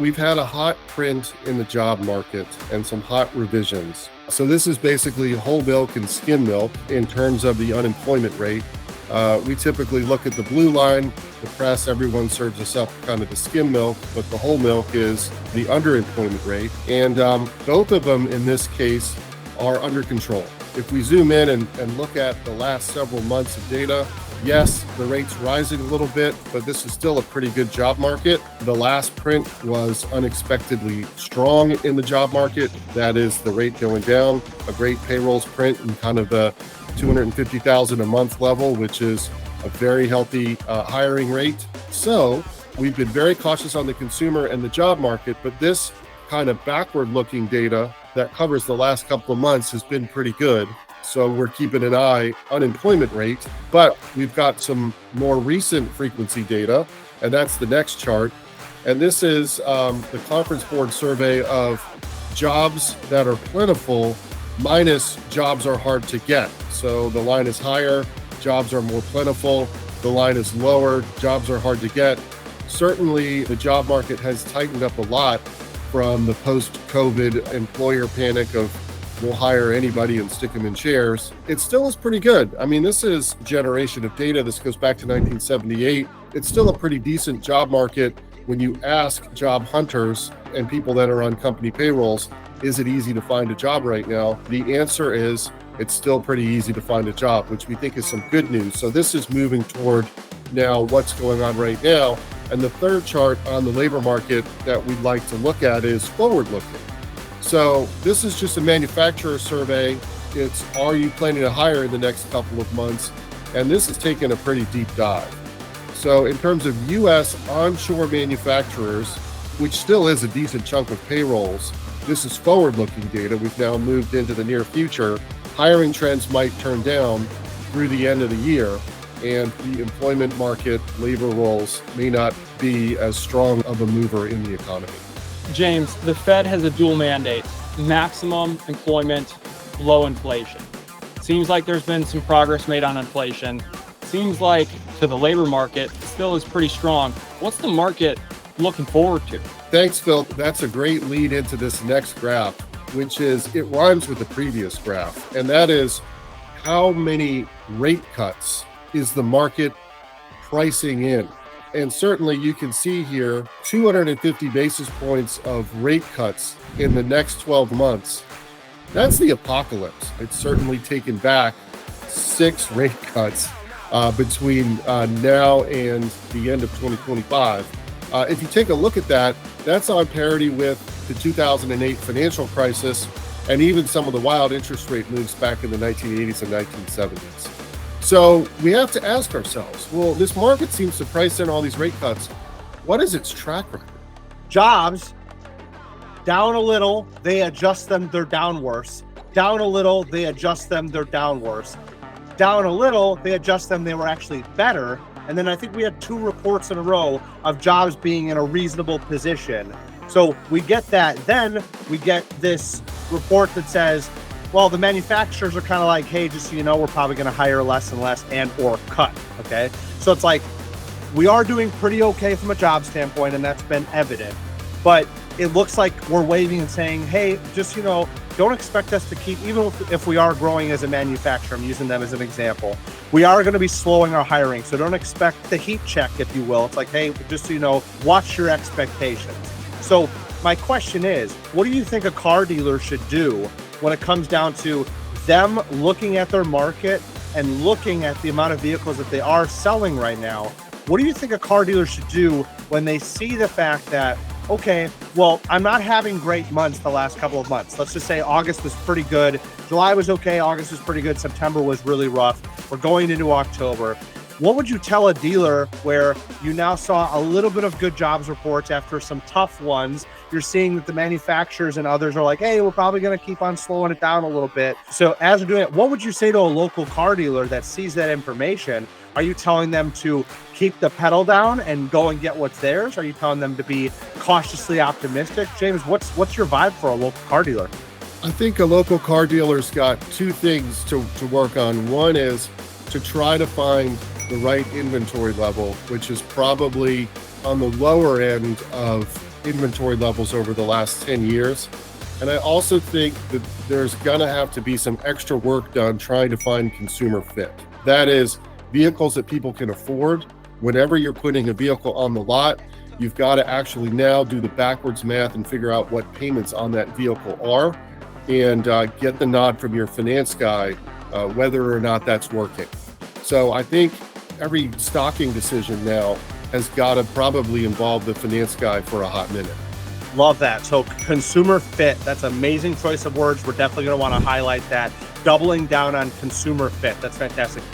We've had a hot print in the job market and some hot revisions. So this is basically whole milk and skim milk in terms of the unemployment rate. We typically look at the blue line, the press, everyone serves us up kind of the skim milk, but the whole milk is the underemployment rate. And both of them in this case are under control. If we zoom in and look at the last several months of data, yes, the rate's rising a little bit, but this is still a pretty good job market. The last print was unexpectedly strong in the job market. That is the rate going down, a great payrolls print in kind of the 250,000 a month level, which is a very healthy hiring rate. So we've been very cautious on the consumer and the job market, but this kind of backward looking data that covers the last couple of months has been pretty good. So we're keeping an eye on unemployment rate, but we've got some more recent frequency data, and that's the next chart. And this is the Conference Board survey of jobs that are plentiful minus jobs are hard to get. So the line is higher, jobs are more plentiful. The line is lower, jobs are hard to get. Certainly the job market has tightened up a lot from the post-COVID employer panic of we'll hire anybody and stick them in chairs. It still is pretty good. I mean, this is a generation of data. This goes back to 1978. It's still a pretty decent job market. When you ask job hunters and people that are on company payrolls, is it easy to find a job right now? The answer is it's still pretty easy to find a job, which we think is some good news. So this is moving toward now what's going on right now. And the third chart on the labor market that we'd like to look at is forward looking. So this is just a manufacturer survey. It's, are you planning to hire in the next couple of months? And this has taken a pretty deep dive. So in terms of US onshore manufacturers, which still is a decent chunk of payrolls, this is forward-looking data. We've now moved into the near future. Hiring trends might turn down through the end of the year, and the employment market, labor roles may not be as strong of a mover in the economy. James, the Fed has a dual mandate: maximum employment, low inflation. Seems like there's been some progress made on inflation. Seems like to the labor market still is pretty strong. What's the market looking forward to? Thanks, Phil. That's a great lead into this next graph, which is, it rhymes with the previous graph, and that is how many rate cuts is the market pricing in? And certainly you can see here 250 basis points of rate cuts in the next 12 months. That's the apocalypse. It's certainly taken back 6 rate cuts between now and the end of 2025. If you take a look at that, that's on parity with the 2008 financial crisis and even some of the wild interest rate moves back in the 1980s and 1970s. So we have to ask ourselves, well, this market seems to price in all these rate cuts. What is its track record? Jobs down a little, they adjust them, they're down worse. Down a little, they adjust them, they're down worse. Down a little, they adjust them, they were actually better. And then I think we had 2 reports in a row of jobs being in a reasonable position. So we get that. Then we get this report that says, well, the manufacturers are kind of like, hey, just so you know, we're probably going to hire less and less and or cut. Okay. So it's like, we are doing pretty okay from a job standpoint, and that's been evident. But it looks like we're waving and saying, hey, just so you know, don't expect us to keep, even if we are growing as a manufacturer, I'm using them as an example, we are going to be slowing our hiring. So don't expect the heat check, if you will. It's like, hey, just so you know, watch your expectations. So my question is, what do you think a car dealer should do when it comes down to them looking at their market and looking at the amount of vehicles that they are selling right now? What do you think a car dealer should do when they see the fact that, okay, well, I'm not having great months the last couple of months. Let's just say August was pretty good. July was okay. August was pretty good. September was really rough. We're going into October. What would you tell a dealer where you now saw a little bit of good jobs reports after some tough ones? You're seeing that the manufacturers and others are like, hey, we're probably going to keep on slowing it down a little bit. So as we're doing it, what would you say to a local car dealer that sees that information? Are you telling them to keep the pedal down and go and get what's theirs? Are you telling them to be cautiously optimistic? James, what's your vibe for a local car dealer? I think a local car dealer's got 2 things to work on. One is to try to find the right inventory level, which is probably on the lower end of inventory levels over the last 10 years. And I also think that there's gonna have to be some extra work done trying to find consumer fit. That is, vehicles that people can afford. Whenever you're putting a vehicle on the lot, you've got to actually now do the backwards math and figure out what payments on that vehicle are, and get the nod from your finance guy whether or not that's working. So I think every stocking decision now has got to probably involve the finance guy for a hot minute. Love that. So consumer fit, that's an amazing choice of words. We're definitely going to want to highlight that. Doubling down on consumer fit. That's fantastic.